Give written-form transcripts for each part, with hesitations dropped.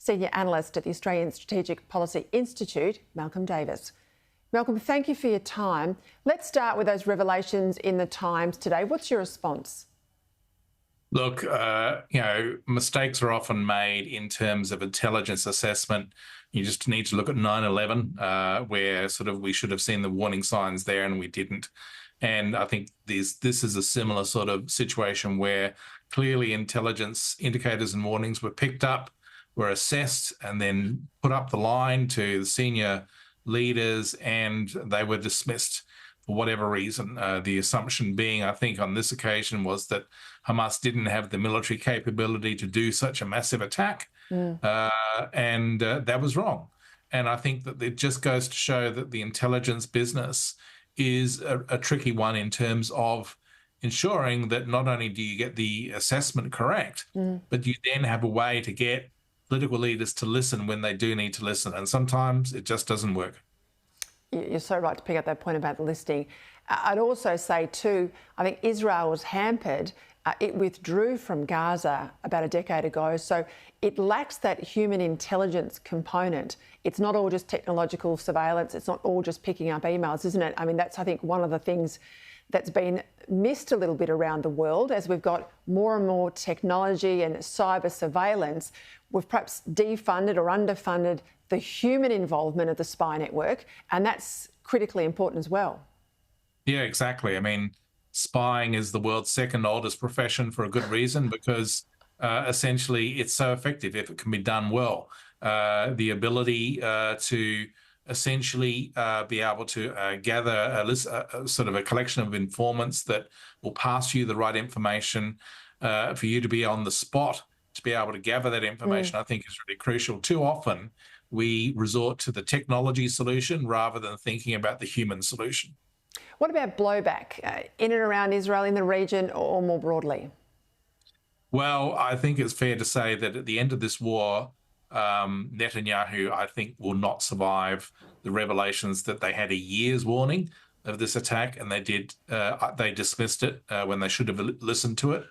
Senior Analyst at the Australian Strategic Policy Institute, Malcolm Davis. Malcolm, thank you for your time. Let's start with those revelations in the Times today. What's your response? Look, mistakes are often made in terms of intelligence assessment. You just need to look at 9/11, where we should have seen the warning signs there and we didn't. And I think this is a similar sort of situation where clearly intelligence indicators and warnings were picked up, were assessed, and then put up the line to the senior leaders, and they were dismissed for whatever reason. The assumption being, I think, on this occasion was that Hamas didn't have the military capability to do such a massive attack, and that was wrong. And I think that it just goes to show that the intelligence business is a tricky one in terms of ensuring that not only do you get the assessment correct, but you then have a way to get political leaders to listen when they do need to listen. And sometimes it just doesn't work. You're so right to pick up that point about the listening. I'd also say too, I think Israel was hampered. It withdrew from Gaza about a decade ago, so it lacks that human intelligence component. It's not all just technological surveillance. It's not all just picking up emails, isn't it? I mean, that's, I think, one of the things that's been missed a little bit around the world as we've got more and more technology and cyber surveillance. We've perhaps defunded or underfunded the human involvement of the spy network, and that's critically important as well. Yeah, exactly. I mean, spying is the world's second oldest profession for a good reason, because essentially it's so effective if it can be done well. The ability to essentially be able to gather a collection of informants that will pass you the right information for you to be on the spot, to be able to gather that information, I think is really crucial. Too often we resort to the technology solution rather than thinking about the human solution. What about blowback in and around Israel, in the region, or more broadly? Well, I think it's fair to say that at the end of this war, Netanyahu, I think, will not survive the revelations that they had a year's warning of this attack, and they dismissed it when they should have listened to it.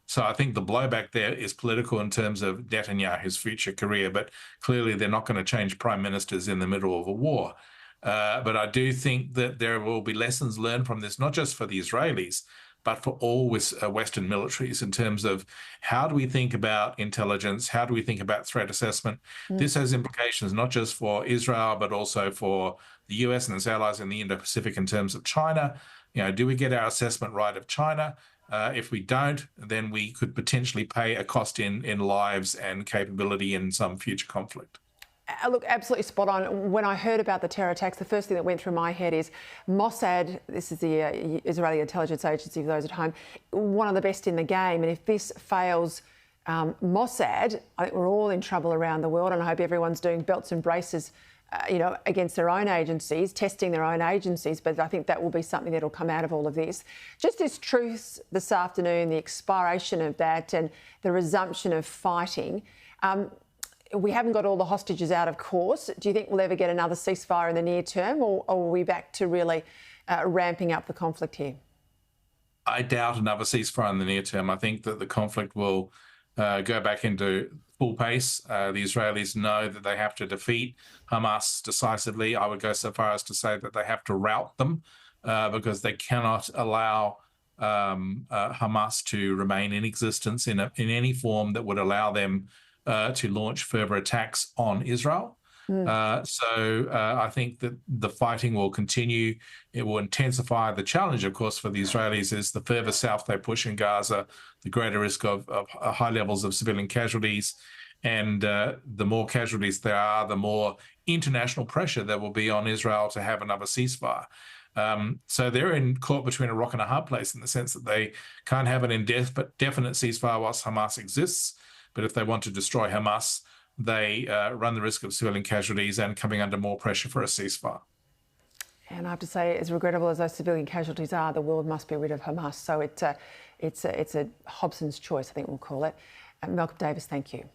So I think the blowback there is political in terms of Netanyahu's future career, but clearly they're not going to change prime ministers in the middle of a war. But I do think that there will be lessons learned from this, not just for the Israelis, but for all Western militaries, in terms of how do we think about intelligence, how do we think about threat assessment. This has implications not just for Israel, but also for the US and its allies in the Indo-Pacific in terms of China. Do we get our assessment right of China? If we don't, then we could potentially pay a cost in lives and capability in some future conflict. Look, absolutely spot on. When I heard about the terror attacks, the first thing that went through my head is Mossad, this is the Israeli intelligence agency for those at home, one of the best in the game. And if this fails Mossad, I think we're all in trouble around the world, and I hope everyone's doing belts and braces against their own agencies, testing their own agencies, but I think that will be something that will come out of all of this. Just this truth this afternoon, the expiration of that and the resumption of fighting. We haven't got all the hostages out, of course. Do you think we'll ever get another ceasefire in the near term, or are we back to really ramping up the conflict here? I doubt another ceasefire in the near term. I think that the conflict will go back into full pace. The Israelis know that they have to defeat Hamas decisively. I would go so far as to say that they have to rout them because they cannot allow Hamas to remain in existence in any form that would allow them to launch further attacks on Israel. So I think that the fighting will continue. It will intensify. The challenge, of course, for the Israelis is the further south they push in Gaza, the greater risk of high levels of civilian casualties. And the more casualties there are, the more international pressure there will be on Israel to have another ceasefire. So they're caught between a rock and a hard place in the sense that they can't have an indefinite ceasefire whilst Hamas exists. But if they want to destroy Hamas, they run the risk of civilian casualties and coming under more pressure for a ceasefire. And I have to say, as regrettable as those civilian casualties are, the world must be rid of Hamas. So it's a Hobson's choice, I think we'll call it. Malcolm Davis, thank you.